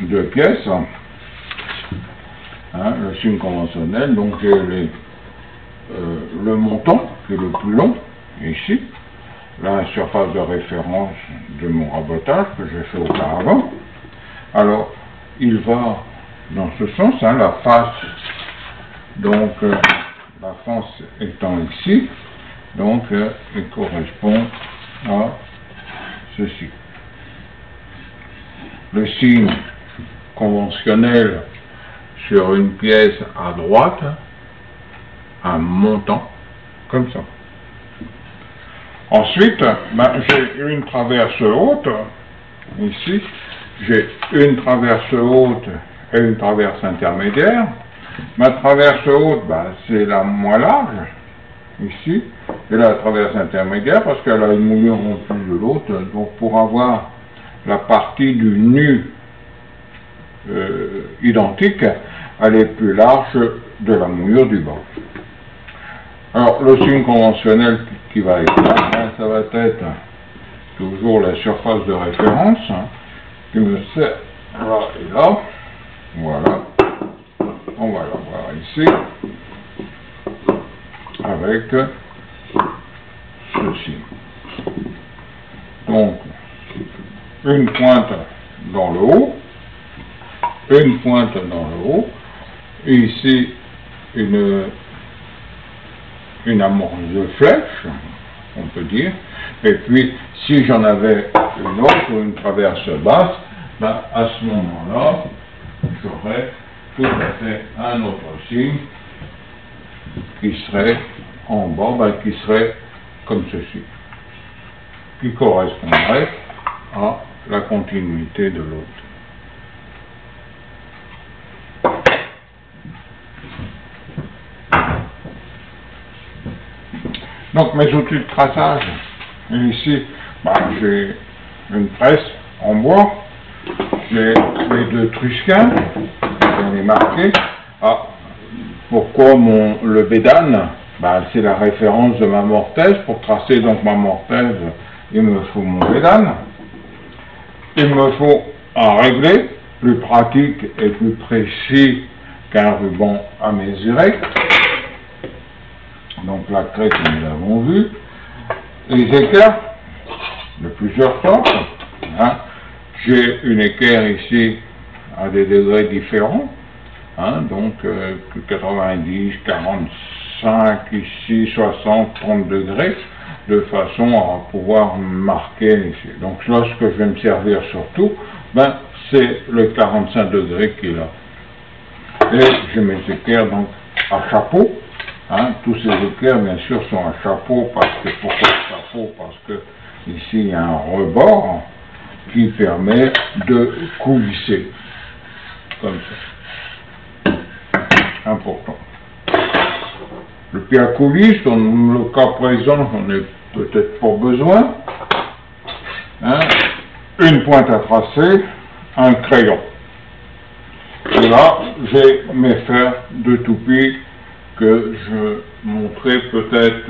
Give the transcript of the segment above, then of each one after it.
deux pièces, hein, le signe conventionnel. Donc j'ai le montant qui est le plus long, ici, la surface de référence de mon rabotage que j'ai fait auparavant. Alors, il va dans ce sens, hein, la face, donc la face étant ici, donc il correspond à ceci. Le signe conventionnel sur une pièce à droite, un montant, comme ça. Ensuite, j'ai une traverse haute, ici, j'ai une traverse haute et une traverse intermédiaire. Ma traverse haute, c'est la moins large, ici, et la traverse intermédiaire, parce qu'elle a une moulure en plus de l'autre, donc pour avoir la partie du nu identique, elle est plus large de la moulure du bas. Alors, le signe conventionnel qui va être là, ça va être toujours la surface de référence, hein, qui me sert là et là. Voilà. On va la voir ici, avec ceci. Donc, une pointe dans le haut, une pointe dans le haut, et ici une amorce de flèche, on peut dire, et puis si j'en avais une autre, une traverse basse, à ce moment-là, j'aurais tout à fait un autre signe qui serait en bas, qui serait comme ceci, qui correspondrait à la continuité de l'autre. Donc mes outils de traçage, ici, j'ai une presse en bois, j'ai les deux trusquins, j'en ai marqué. Pourquoi le bédane? C'est la référence de ma mortaise. Pour tracer donc ma mortaise, il me faut mon bédane. Il me faut un réglé, plus pratique et plus précis qu'un ruban à mesurer. Donc la craie que nous avons vue. Les équerres de plusieurs sortes. Hein. J'ai une équerre ici à des degrés différents. Hein, donc 90, 45, ici 60, 30 degrés, de façon à pouvoir marquer ici. Donc là, ce que je vais me servir surtout, c'est le 45 degrés qu'il a. Et j'ai mes équerres donc à chapeau. Hein, tous ces équerres, bien sûr, sont à chapeau. Pourquoi chapeau? Parce que ici, il y a un rebord qui permet de coulisser. Comme ça. Important. Le pied à coulisse, dans le cas présent, j'en ai peut-être pas besoin. Hein, une pointe à tracer, un crayon. Et là, j'ai mes fers de toupie que je montrais peut-être,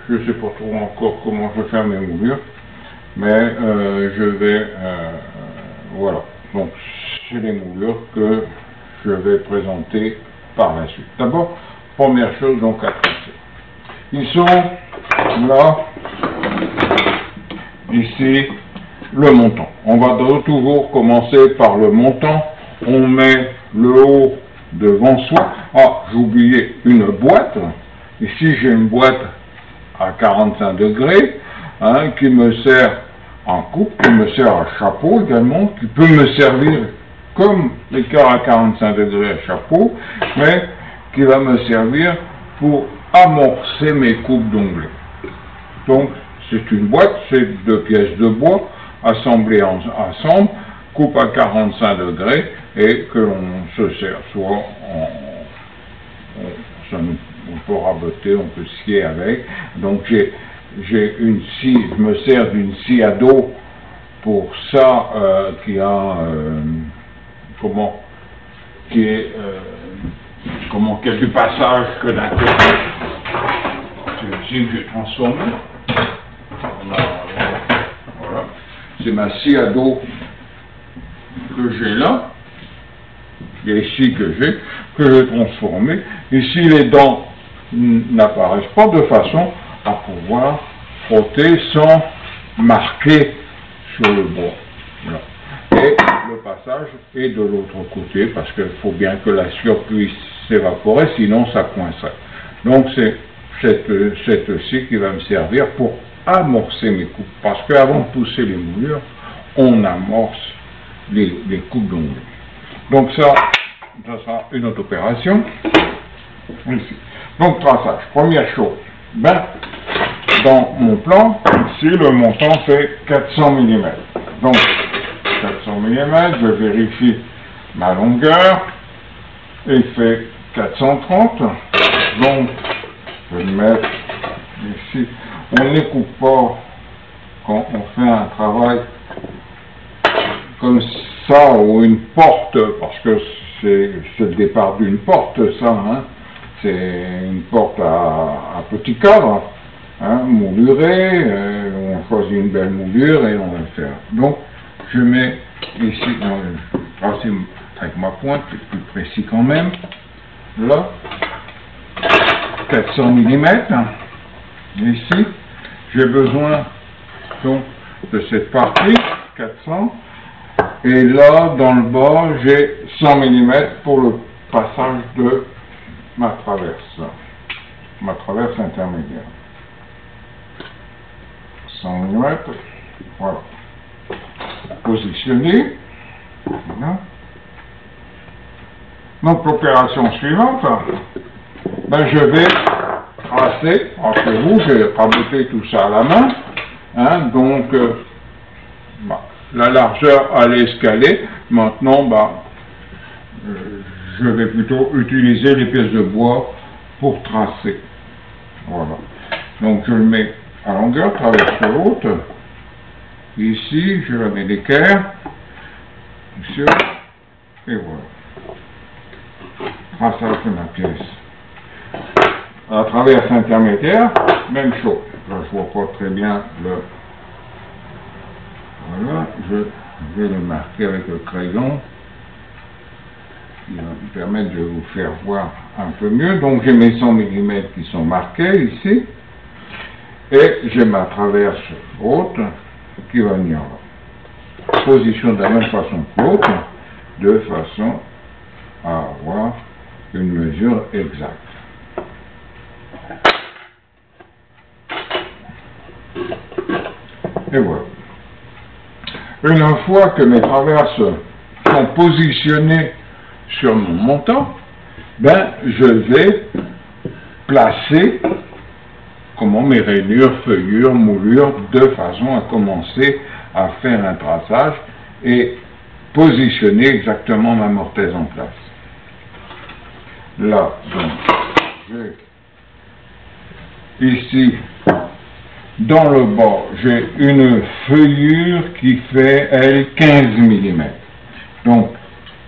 je ne sais pas trop encore comment je vais faire mes moulures, mais je vais, voilà. Donc, c'est les moulures que je vais présenter par la suite. D'abord, première chose donc à tracer. Ils sont là, ici, le montant. On va toujours commencer par le montant. On met le haut devant soi. J'ai oublié une boîte. Ici, j'ai une boîte à 45 degrés hein, qui me sert en coupe, qui me sert à chapeau également, qui peut me servir comme l'écart à 45 degrés à chapeau, mais qui va me servir pour amorcer mes coupes d'onglets. Donc, c'est une boîte, c'est deux pièces de bois assemblées ensemble, coupe à 45 degrés et que l'on se sert soit on peut raboter, on peut scier avec. Donc, j'ai une scie, je me sers d'une scie à dos pour ça qui a qui a du passage que d'un côté. C'est une scie que j'ai transformée. Voilà. C'est ma scie à dos que j'ai là. ici que j'ai transformé. Ici, les dents n'apparaissent pas de façon à pouvoir frotter sans marquer sur le bois. Voilà. Et le passage est de l'autre côté parce qu'il faut bien que la sueur puisse s'évaporer, sinon ça coincerait. Donc c'est cette-ci qui va me servir pour amorcer mes coupes, parce qu'avant de pousser les moulures, on amorce les coupes d'ongles. Donc ça sera une autre opération. Ici. Donc traçage, première chose, dans mon plan, ici le montant fait 400 mm. Donc 400 mm, je vérifie ma longueur, il fait 430, donc je vais le mettre ici. On ne coupe pas quand on fait un travail comme ça, ou une porte, parce que c'est le départ d'une porte, ça, hein. C'est une porte à petit cadre, hein, moulurée, on choisit une belle moulure et on va le faire. Donc, je mets ici, je vais tracer avec ma pointe, c'est plus précis quand même, là, 400 mm, ici, j'ai besoin donc de cette partie, 400, et là, dans le bas, j'ai 100 mm pour le passage de ma traverse intermédiaire. 100 mm, voilà. Positionner, voilà. Donc l'opération suivante, je vais tracer, entre vous, je vais raboter tout ça à la main, hein, donc la largeur à l'escalier, maintenant je vais plutôt utiliser les pièces de bois pour tracer. Voilà. Donc je le mets à longueur, traverse haute. Ici, je la mets d'équerre. Ici, et voilà. Traçage de ma pièce. À traverse intermédiaire, même chose. Là, je vois pas très bien le... Voilà, je vais le marquer avec le crayon. Qui va me permettre de vous faire voir un peu mieux. Donc j'ai mes 100 mm qui sont marqués ici, et j'ai ma traverse haute qui va venir là. Position de la même façon que l'autre, de façon à avoir une mesure exacte. Et voilà. Une fois que mes traverses sont positionnées sur mon montant, je vais placer mes rainures, feuillures, moulures, de façon à commencer à faire un traçage et positionner exactement ma mortaise en place. Là, donc, ici, dans le bas, j'ai une feuillure qui fait, elle, 15 mm. Donc,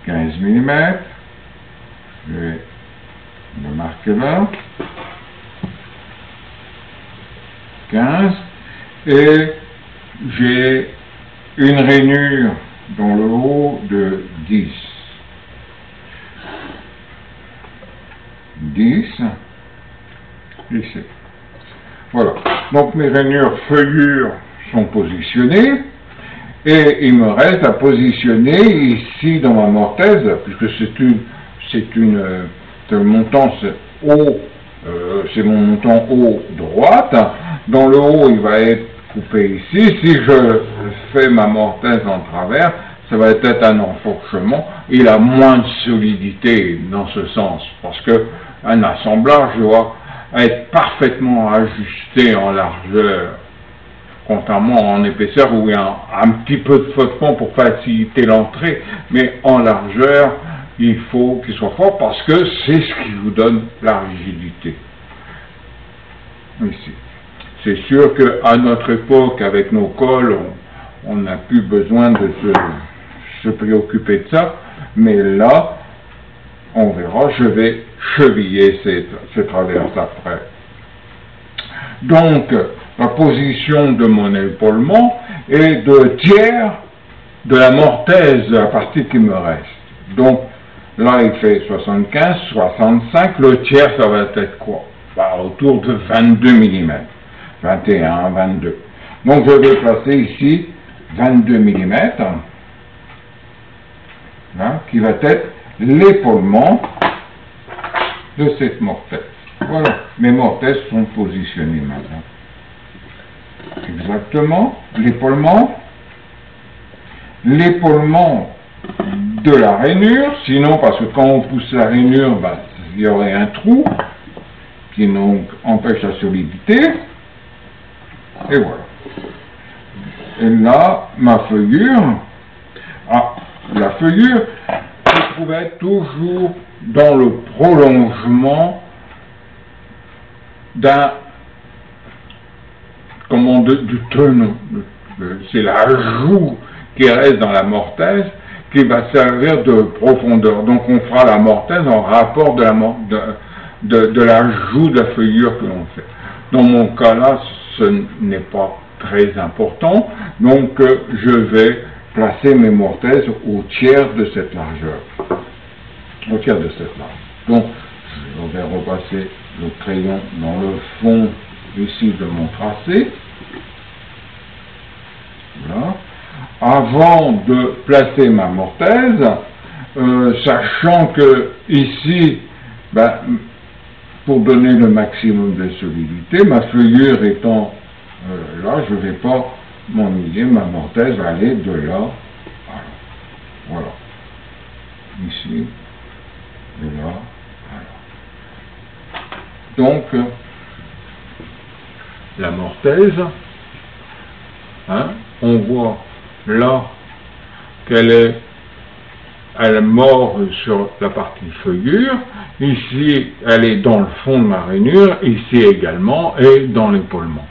15 mm, je vais le marquer là, 15, et j'ai une rainure dans le haut de 10. 10, ici. Voilà, donc mes rainures feuillures sont positionnées, et il me reste à positionner ici dans ma mortaise, puisque c'est le montant haut, c'est mon montant haut droite. Dans le haut, il va être coupé ici. Si je fais ma mortaise en travers, ça va être un enfourchement. Il a moins de solidité dans ce sens, parce que un assemblage doit être parfaitement ajusté en largeur, contrairement en épaisseur où il y a un petit peu de frottement pour faciliter l'entrée, mais en largeur, il faut qu'il soit fort parce que c'est ce qui vous donne la rigidité. Ici. C'est sûr qu'à notre époque, avec nos cols, on n'a plus besoin de se préoccuper de ça, mais là, on verra, je vais cheviller ces traverses après. Donc, la position de mon épaulement est de tiers de la mortaise, la partie qui me reste. Donc, Là, il fait 75, 65. Le tiers, ça va être quoi? Bah, autour de 22 mm. 21, 22. Donc, je vais placer ici 22 mm, hein, qui va être l'épaulement de cette mortaise. Voilà, mes mortaises sont positionnées maintenant. Exactement, l'épaulement de la rainure, sinon, parce que quand on pousse la rainure, bah, il y aurait un trou qui donc empêche la solidité, et voilà. Et là, ma feuillure, la feuillure se trouvait toujours dans le prolongement du tenon. C'est la joue qui reste dans la mortaise qui va servir de profondeur. Donc on fera la mortaise en rapport de la joue de la feuillure que l'on fait. Dans mon cas là, ce n'est pas très important, donc je vais placer mes mortaises au tiers de cette largeur. Au tiers de cette largeur. Donc je vais repasser le crayon dans le fond ici de mon tracé. Voilà. Avant de placer ma mortaise, sachant que ici, ben, pour donner le maximum de solidité, ma feuillure étant là, je ne vais pas m'ennuyer, ma mortaise va aller de là à là. Voilà. Ici, de là à là. Donc, la mortaise, hein, on voit là qu'elle mord sur la partie feuillure. Ici, elle est dans le fond de ma rainure, ici également, et dans l'épaulement.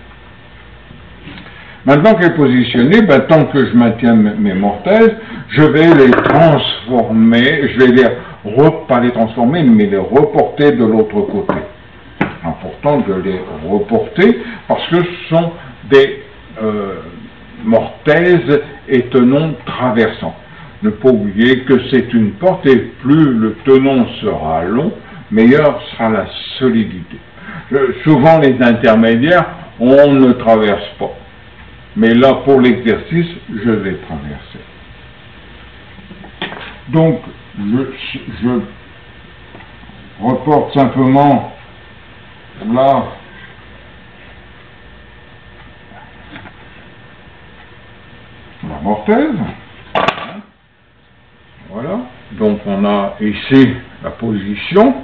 Maintenant qu'elle est positionnée, ben, tant que je maintiens mes mortaises, je vais les transformer, je vais pas les transformer, mais les reporter de l'autre côté. Important de les reporter, parce que ce sont des mortaises et tenons traversants. Ne pas oublier que c'est une porte et plus le tenon sera long, meilleure sera la solidité. Souvent les intermédiaires, on ne traverse pas. Mais là, pour l'exercice, je vais traverser. Donc, je reporte simplement là la mortaise. Voilà. Donc, on a ici la position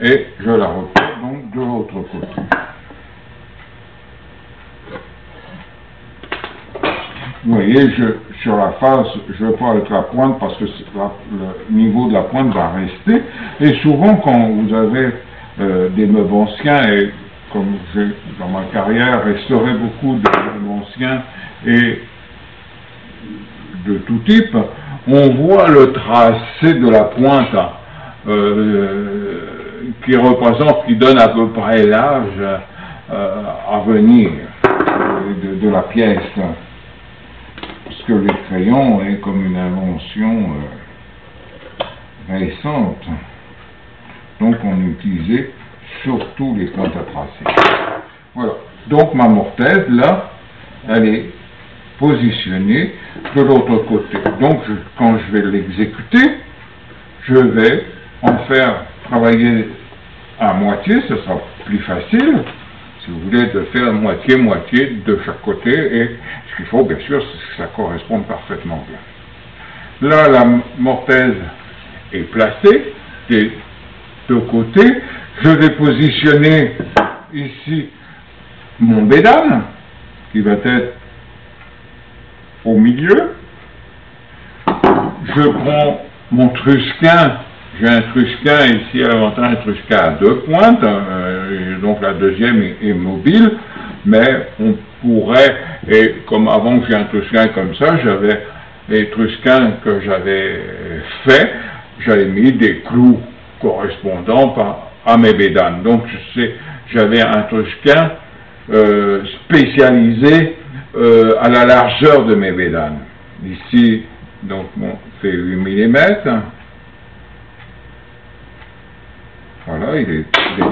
et je la reporte donc de l'autre côté. Vous voyez, sur la face, je vais pas avec la pointe parce que le niveau de la pointe va rester. Et souvent, quand vous avez des meubles anciens, et comme j'ai dans ma carrière restauré beaucoup de meubles anciens et de tout type, on voit le tracé de la pointe qui représente, qui donne à peu près l'âge à venir de la pièce. Parce que le crayon est comme une invention récente. Donc on utilisait surtout les pointes à tracer. Voilà. Donc ma mortaise, là, elle est positionnée de l'autre côté. Donc quand je vais l'exécuter, je vais en faire travailler à moitié, ce sera plus facile. Si vous voulez, de faire moitié-moitié de chaque côté, et ce qu'il faut, bien sûr, c'est que ça corresponde parfaitement bien. Là, la mortaise est placée des deux côtés. Je vais positionner ici mon bédane, qui va être au milieu. Je prends mon trusquin. J'ai un trusquin ici à l'avant-train, un trusquin à deux pointes, donc la deuxième est mobile, mais on pourrait, et comme avant que j'ai un trusquin comme ça, j'avais les trusquins que j'avais fait, j'avais mis des clous correspondant à mes bédanes. Donc j'avais un trusquin spécialisé à la largeur de mes bédanes. Ici, donc c'est 8 mm. Voilà, il est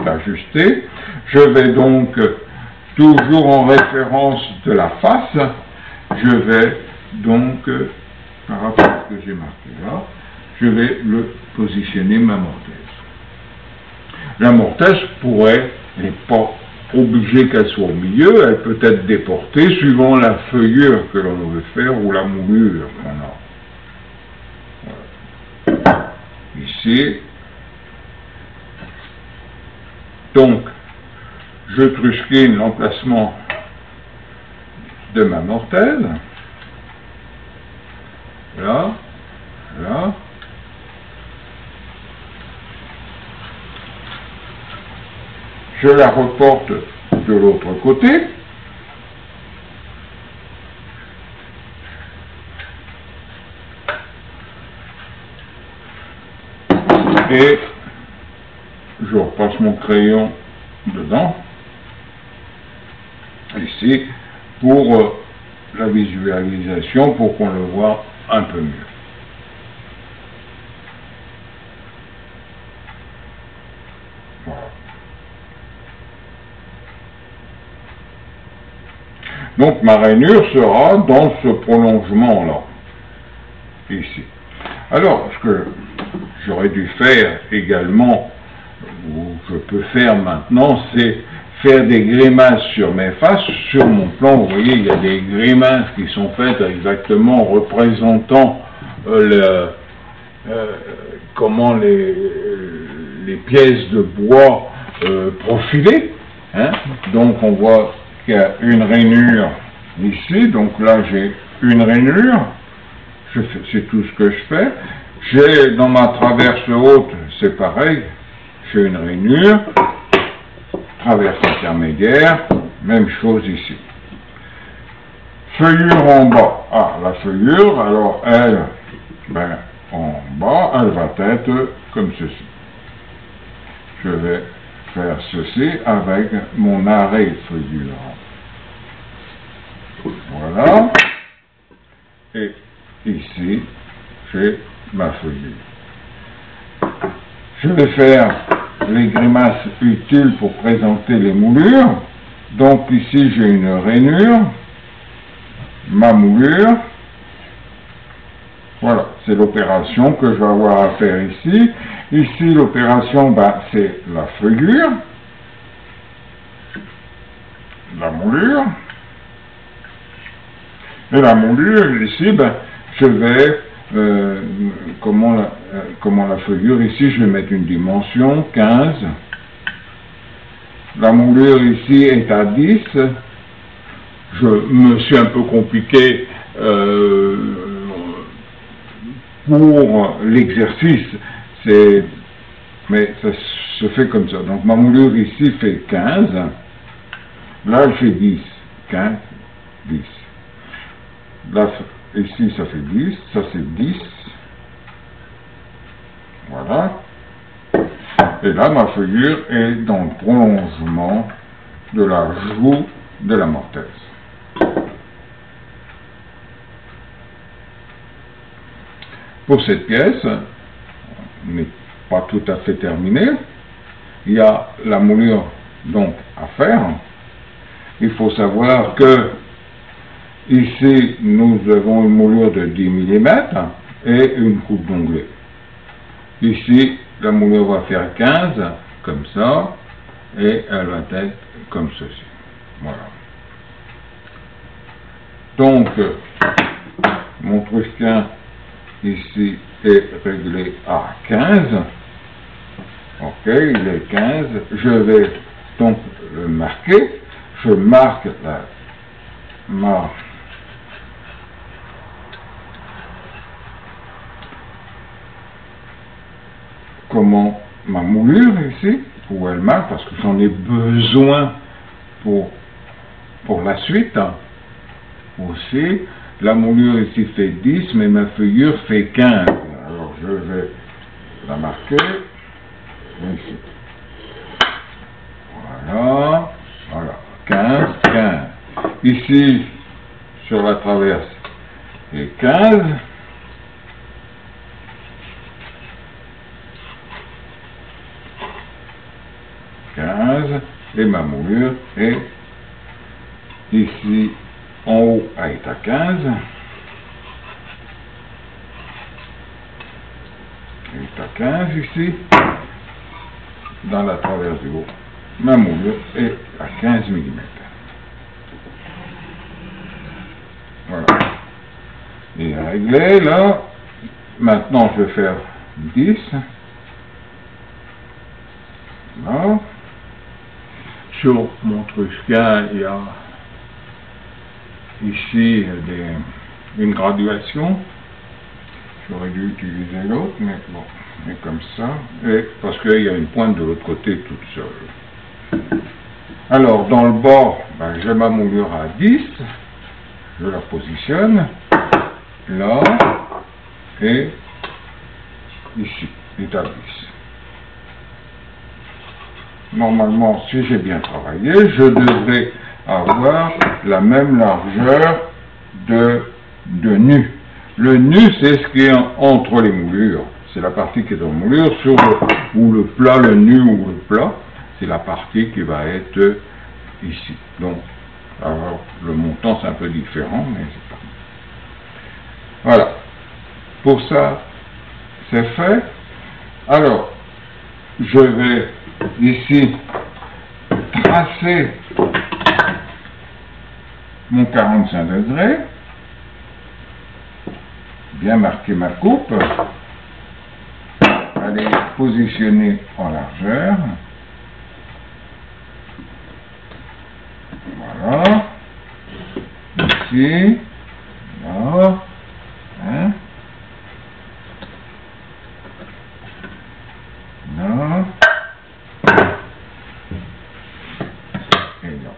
ajusté. Je vais donc, toujours en référence de la face, je vais donc, par rapport à ce que j'ai marqué là, je vais le positionner ma mortaise. La mortaise pourrait, elle n'est pas obligée qu'elle soit au milieu, elle peut être déportée suivant la feuillure que l'on veut faire ou la moulure qu'on a. Voilà. Ici, donc, je trusquine l'emplacement de ma mortaise. Là, là. Je la reporte de l'autre côté. Et je repasse mon crayon dedans, ici, pour la visualisation, pour qu'on le voit un peu mieux. Voilà. Donc ma rainure sera dans ce prolongement-là, ici. Alors, ce que j'aurais dû faire également, ou je peux faire maintenant, c'est faire des grimaces sur mes faces. Sur mon plan, vous voyez, il y a des grimaces qui sont faites exactement représentant comment les pièces de bois profilées. Hein. Donc on voit qu'il y a une rainure ici, donc là j'ai une rainure, c'est tout ce que je fais. J'ai dans ma traverse haute, c'est pareil, j'ai une rainure, traverse intermédiaire, même chose ici. Feuillure en bas, la feuillure, alors elle, en bas, elle va être comme ceci. Je vais faire ceci avec mon arrêt feuillure. Voilà. Et ici, j'ai ma feuillure. Je vais faire les grimaces utiles pour présenter les moulures. Donc ici, j'ai une rainure, ma moulure. Voilà, c'est l'opération que je vais avoir à faire ici. Ici, l'opération, c'est la feuillure, la moulure. Et la moulure, ici, je vais, comment la feuillure, ici, je vais mettre une dimension, 15. La moulure, ici, est à 10. Je me suis un peu compliqué pour l'exercice, mais ça se fait comme ça. Donc ma moulure ici fait 15, là elle fait 10, 15, 10. Là, ici ça fait 10, ça c'est 10. Voilà. Et là ma feuillure est dans le prolongement de la joue de la mortaise. Pour cette pièce, n'est pas tout à fait terminée. Il y a la moulure donc à faire. Il faut savoir que ici nous avons une moulure de 10 mm et une coupe d'onglet. Ici la moulure va faire 15 comme ça et elle va être comme ceci. Voilà. Donc mon trusquin ici est réglé à 15. Ok, il est 15. Je vais donc le marquer. Je marque ma moulure ici, où elle marque, parce que j'en ai besoin pour la suite aussi. La moulure ici fait 10, mais ma feuillure fait 15. Alors je vais la marquer ici. Voilà, voilà, 15, 15. Ici, sur la traverse, c'est 15. 15 et ma moulure est ici en haut à état 15. État 15 ici, dans la traverse du haut, ma moulure est à 15 mm. Voilà. Et réglé là. Maintenant je vais faire 10. Là. Sur mon Trusquin, il y a ici une graduation. J'aurais dû utiliser l'autre, mais bon, mais comme ça, et parce qu'il y a une pointe de l'autre côté toute seule. Alors, dans le bord, ben, j'ai ma moulure à 10, je la positionne, là, et ici, établisse. Normalement, si j'ai bien travaillé, je devrais avoir la même largeur de nu. Le nu, c'est ce qui est entre les moulures. C'est la partie qui est en moulure, ou le plat, le nu ou le plat, c'est la partie qui va être ici. Donc, alors, le montant, c'est un peu différent, mais c'est pas. Voilà. Pour ça, c'est fait. Alors, je vais ici tracer mon 45 degrés. Bien marquer ma coupe, aller positionner en largeur, voilà, ici, là, hein, là, et là.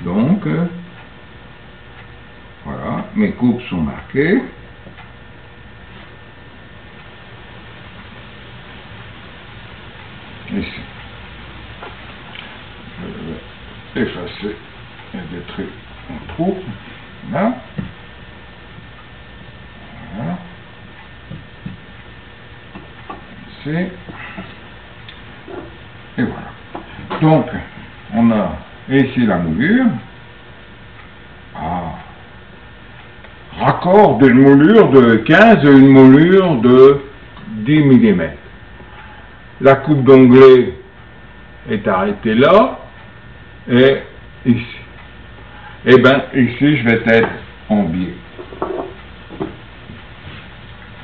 Donc, voilà, mes coupes sont marquées. Ici. Je vais effacer et détruire mon trou. Là. Voilà. Ici. Et voilà. Donc, on a ici la moulure. Ah. Raccord d'une moulure de 15 et une moulure de 10 mm. La coupe d'onglet est arrêtée là et ici. Et bien ici je vais être en biais.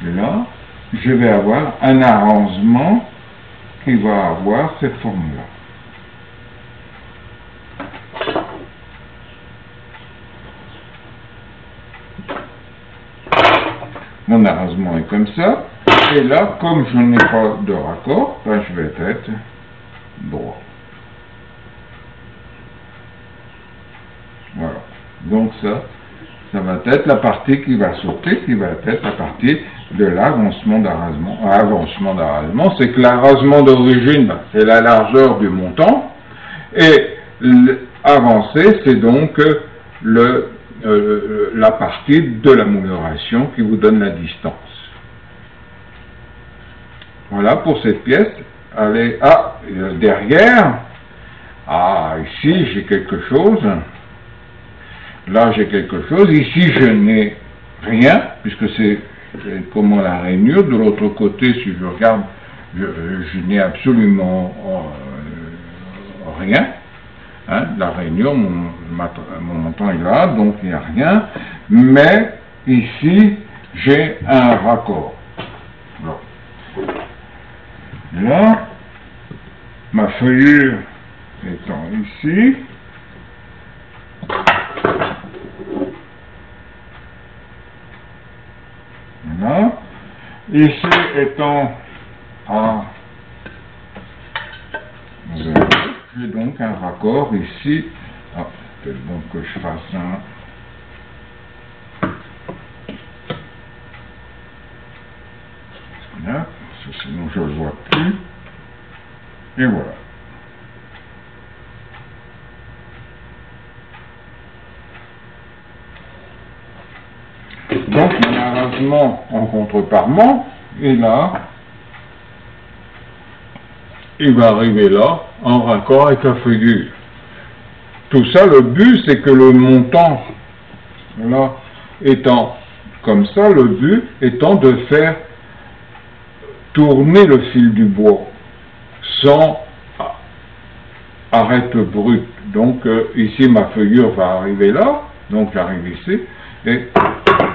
Et là, je vais avoir un arrangement qui va avoir cette forme-là. Mon arrangement est comme ça. Et là, comme je n'ai pas de raccord, ben je vais être droit. Voilà. Donc ça va être la partie qui va sauter, qui va être la partie de l'avancement d'arrasement. Avancement d'arrasement, c'est que l'arrasement d'origine, ben, c'est la largeur du montant. Et l'avancer, c'est donc la partie de la mouluration qui vous donne la distance. Voilà pour cette pièce. Allez, derrière, ici j'ai quelque chose, là j'ai quelque chose, ici je n'ai rien, puisque c'est comme la rainure, de l'autre côté, si je regarde, je n'ai absolument rien, hein, la rainure, mon montant est là, donc il n'y a rien, mais ici j'ai un raccord. Voilà. Là, ma feuillure étant ici, voilà, ici étant à 0, j'ai donc un raccord ici, peut-être donc que je fasse un là, sinon je ne le vois plus, et voilà. Donc mon arrangement en contreparement est là. Il va arriver là, en raccord avec la figure. Tout ça, le but, c'est que le montant, là, étant comme ça, le but étant de faire tourner le fil du bois sans arête brute. Donc ici ma figure va arriver là, donc j'arrive ici, et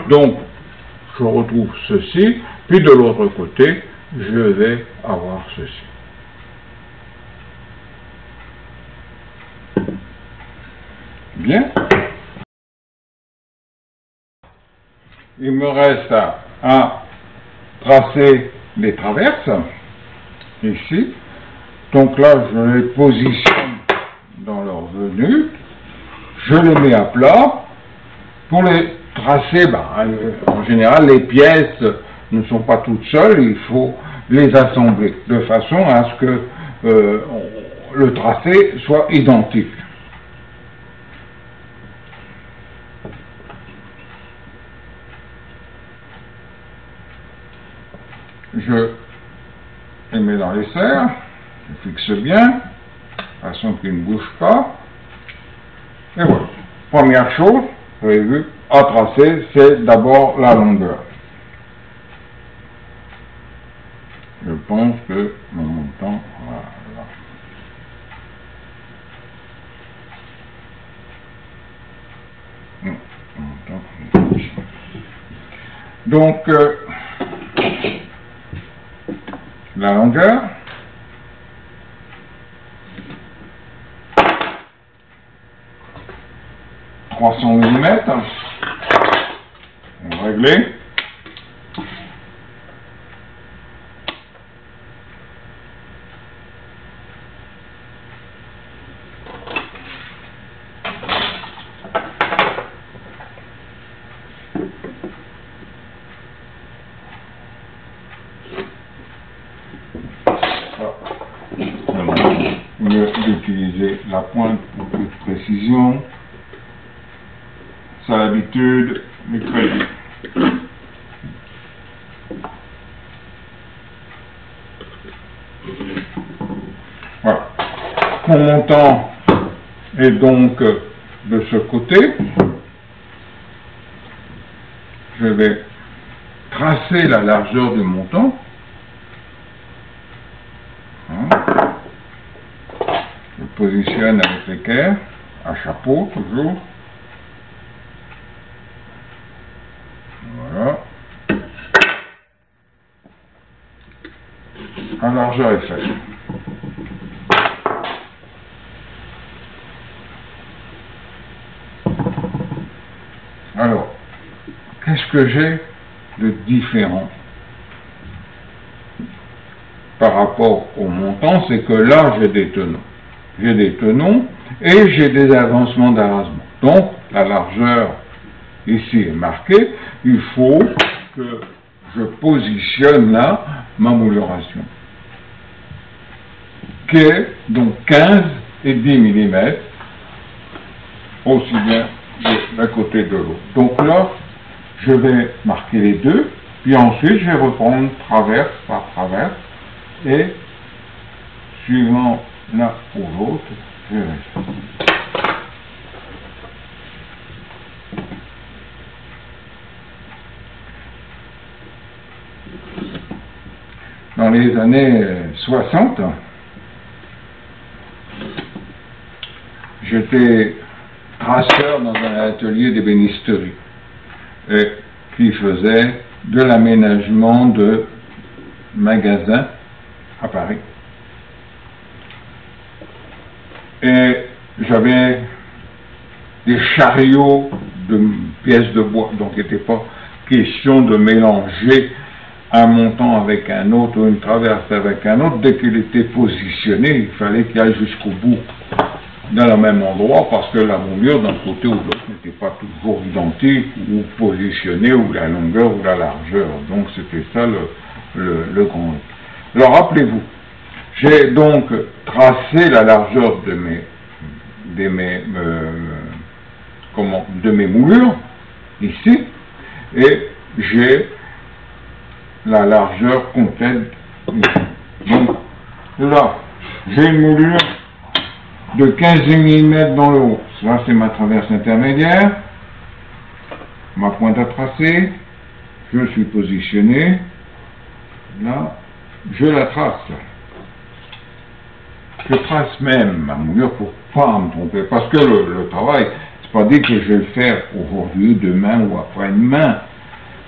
donc je retrouve ceci, puis de l'autre côté je vais avoir ceci. Bien. Il me reste à tracer les traverses, ici. Donc là, je les positionne dans leur venue, je les mets à plat. Pour les tracer, en général, les pièces ne sont pas toutes seules, il faut les assembler, de façon à ce que le tracé soit identique. Je les mets dans les serres, je fixe bien, de façon qu'ils ne bougent pas. Et voilà. Première chose, vous avez vu, à tracer, c'est d'abord la longueur. Je pense que mon montant, voilà. Non, mon montant, donc, la longueur, « 300 mm », on va régler. Mieux d'utiliser la pointe pour plus de précision. C'est l'habitude du crédit. Voilà. Mon montant est donc de ce côté. Je vais tracer la largeur du montant. Je positionne avec l'équerre, à chapeau toujours. Voilà. La largeur est faite. Alors, qu'est-ce que j'ai de différent par rapport au montant? C'est que là, j'ai des tenons. J'ai des tenons et j'ai des avancements d'arrasement. Donc, la largeur ici est marquée. Il faut que je positionne là ma mouleuration, qui est donc 15 et 10 mm, aussi bien d'un côté de l'autre. Donc là, je vais marquer les deux, puis ensuite je vais reprendre traverse par traverse, et suivant l'un ou l'autre, je vais rester. Dans les années 60, j'étais traceur dans un atelier d'ébénisterie et qui faisait de l'aménagement de magasins à Paris. Et j'avais des chariots de pièces de bois, donc il n'était pas question de mélanger un montant avec un autre ou une traverse avec un autre. Dès qu'il était positionné, il fallait qu'il aille jusqu'au bout dans le même endroit, parce que la moulure d'un côté ou de l'autre n'était pas toujours identique ou positionnée, ou la longueur ou la largeur. Donc c'était ça le grand. Alors rappelez-vous, j'ai donc tracé la largeur de mes moulures ici, et j'ai la largeur complète ici. Donc là, j'ai une moulure de 15 mm dans le haut. Ça, c'est ma traverse intermédiaire. Ma pointe à tracer. Je suis positionné. Là, je la trace. Je trace même ma moulure pour pas me tromper. Parce que le travail, c'est pas dit que je vais le faire aujourd'hui, demain ou après-demain.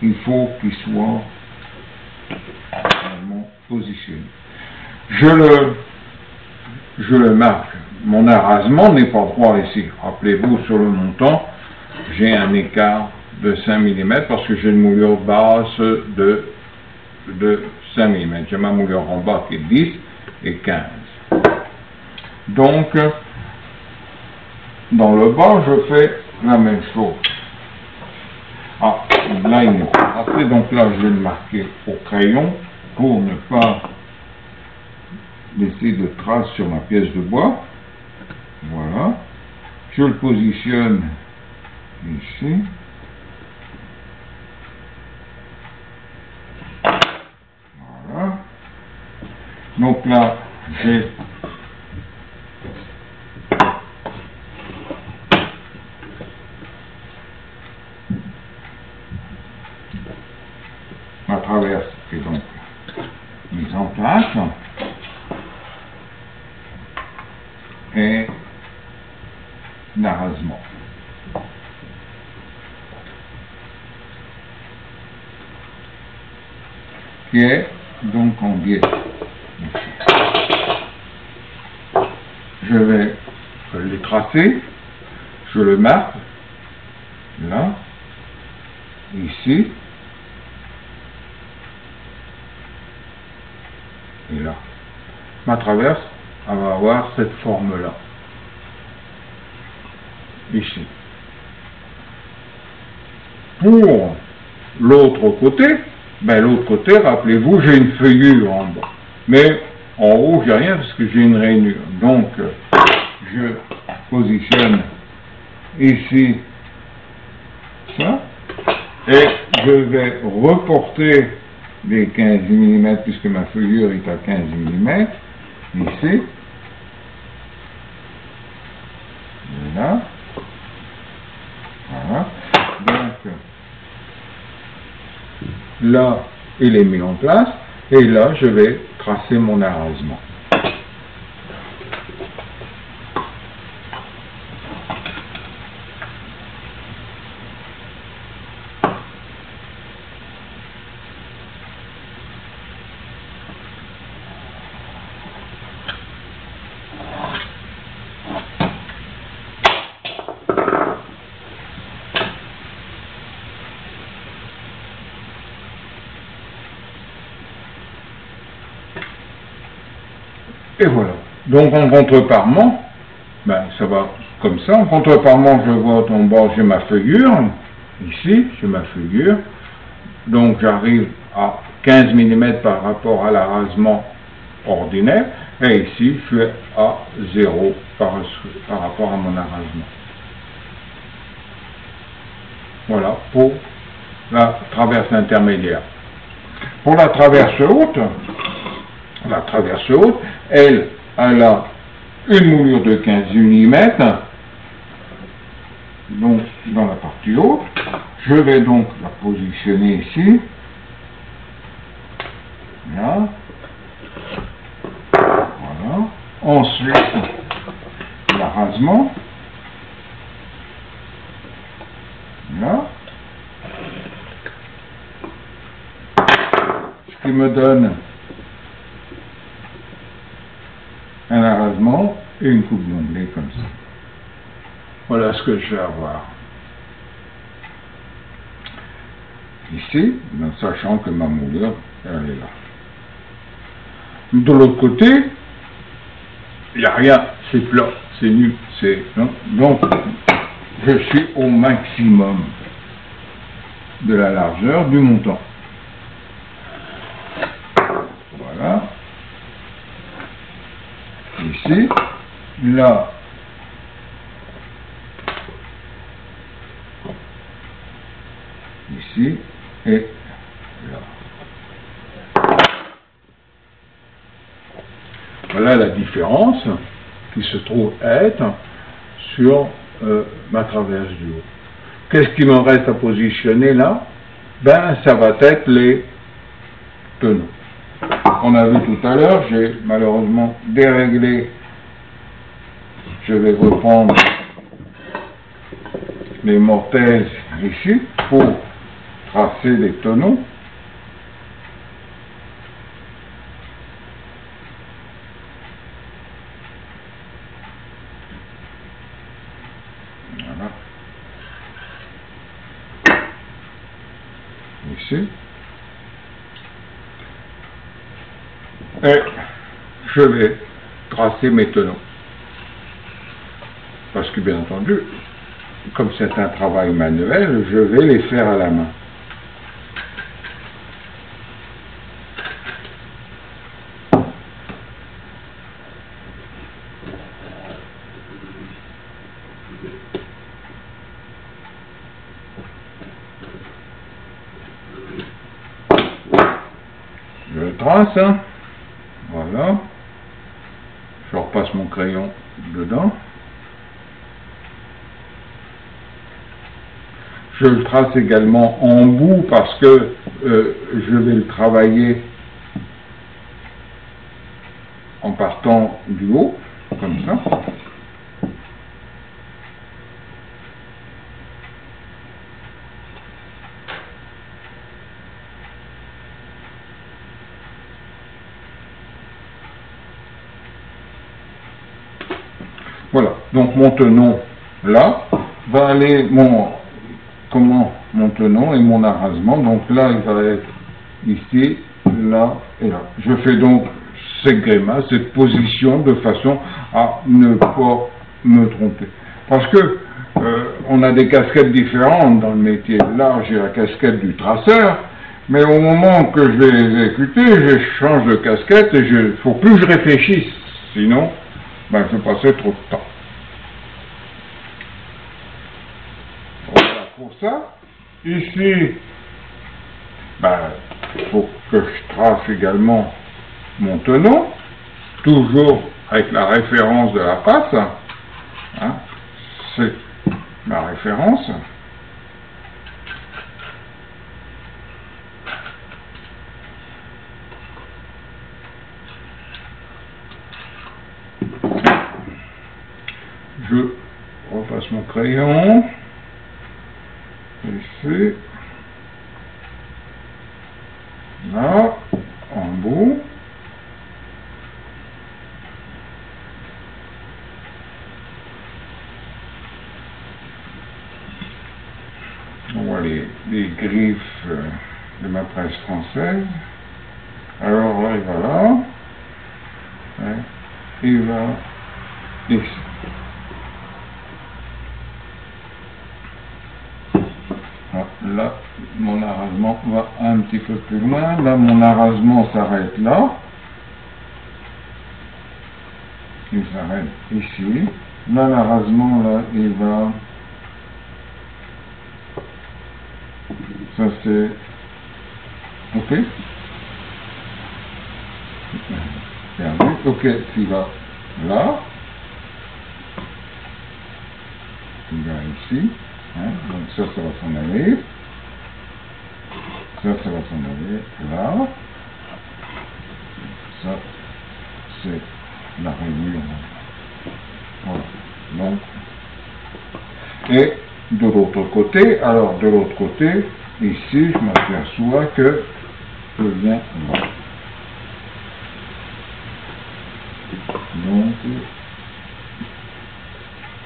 Il faut qu'il soit vraiment positionné. Je le marque. Mon arasement n'est pas droit ici. Rappelez-vous, sur le montant, j'ai un écart de 5 mm parce que j'ai une moulure basse de 5 mm. J'ai ma moulure en bas qui est 10 et 15. Donc, dans le bas, je fais la même chose. Ah, là, il n'est pas tracé, donc là, je vais le marquer au crayon pour ne pas laisser de traces sur ma pièce de bois. Voilà. Je le positionne ici. Voilà. Donc là, j'ai ma traverse qui est donc mise en place. Et l'arasement. Qui est donc en biais. Je vais le tracer, je le marque, là, ici, et là. Ma traverse, elle va avoir cette forme-là. Ici. Pour l'autre côté, ben l'autre côté, rappelez-vous, j'ai une feuillure en bas. Mais en haut, j'ai rien parce que j'ai une rainure. Donc, je positionne ici ça. Et je vais reporter les 15 mm puisque ma feuillure est à 15 mm. Ici. Là. Voilà. Donc, là, il est mis en place. Et là, je vais tracer mon arasement. Et voilà. Donc en contreparement, ben, ça va comme ça. En contreparement, je vois en bas, j'ai ma feuillure. Ici, j'ai ma feuillure. Donc j'arrive à 15 mm par rapport à l'arasement ordinaire. Et ici, je suis à 0 par rapport à mon arasement. Voilà pour la traverse intermédiaire. Pour la traverse haute, elle a une moulure de 15 mm, donc dans la partie haute. Je vais donc la positionner ici, là, voilà. Ensuite, l'arasement, là, ce qui me donne un arasement et une coupe d'onglet comme ça. Voilà ce que je vais avoir. Ici, en sachant que ma moulure, elle est là. De l'autre côté, il n'y a rien, c'est plat, c'est nul, donc je suis au maximum de la largeur du montant. Voilà. Ici, là, ici et là. Voilà la différence qui se trouve être sur ma traverse du haut. Qu'est-ce qui me reste à positionner là? Ben, ça va être les tonneaux. On a vu tout à l'heure, j'ai malheureusement déréglé. Je vais reprendre les mortaises ici pour tracer les tonneaux. Voilà. Ici. Et je vais tracer mes tonneaux. Parce que bien entendu, comme c'est un travail manuel, je vais les faire à la main. Je le trace, hein. Voilà. Je repasse mon crayon dedans. Je le trace également en bout parce que je vais le travailler en partant du haut, comme ça. Voilà, donc mon tenon là va aller mon tenon et mon arrasement, donc là il va être ici, là et là. Je fais donc cette grimace, cette position de façon à ne pas me tromper. Parce que on a des casquettes différentes dans le métier. Là j'ai la casquette du traceur, mais au moment que je vais exécuter, je change de casquette et il faut plus que je réfléchisse, sinon ben, je vais passer trop de temps. Voilà pour ça. Ici, ben, il faut que je trace également mon tenon, toujours avec la référence de la face. Hein, c'est ma référence. Je repasse mon crayon, ici, là, en bout, on voit les griffes de ma presse française. Alors là, il va là, hein, il va ici. Là, mon arrasement va un petit peu plus loin. Là, mon arrasement s'arrête là. Il s'arrête ici. Là, l'arrasement, là, il va... Ça, c'est... OK. Perdu. OK, il va là. Il va ici. Hein, donc ça va s'en aller. Ça va s'en aller là. Ça, c'est la rainure. Voilà. Donc, et de l'autre côté, alors de l'autre côté, ici, je m'aperçois que je viens là. Donc,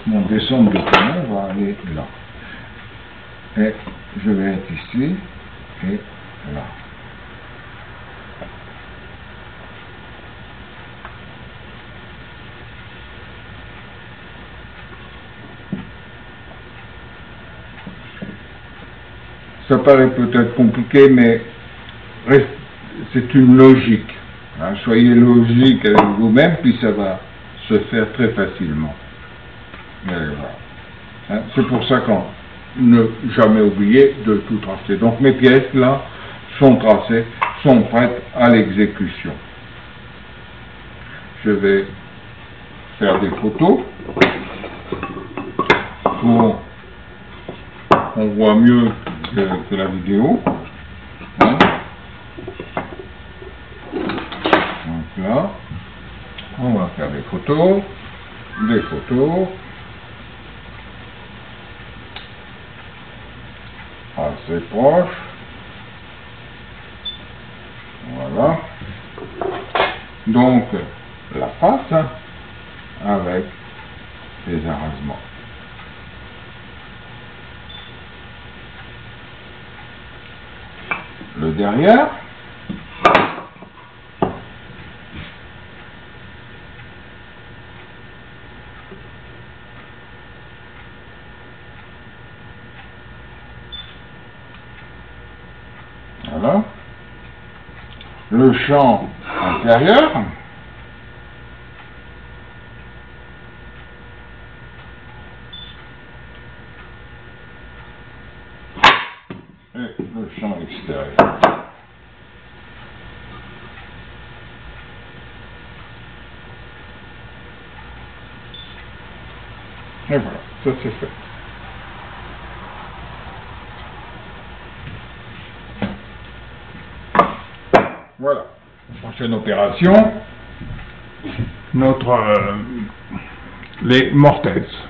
mon descente de tenon va aller là. Et je vais être ici et là. Ça paraît peut-être compliqué, mais c'est une logique. Hein, soyez logique avec vous-même, puis ça va se faire très facilement. Voilà. Hein, c'est pour ça ne jamais oublier de tout tracer. Donc mes pièces là sont tracées, sont prêtes à l'exécution. Je vais faire des photos pour qu'on voit mieux que la vidéo. Hein? Donc là, on va faire des photos, assez proches. Voilà. Donc, la face hein, avec les arrangements. Le derrière. Voilà. Le champ intérieur. Et le champ extérieur. Et voilà, ça c'est fait. Voilà. Prochaine opération, les mortaises.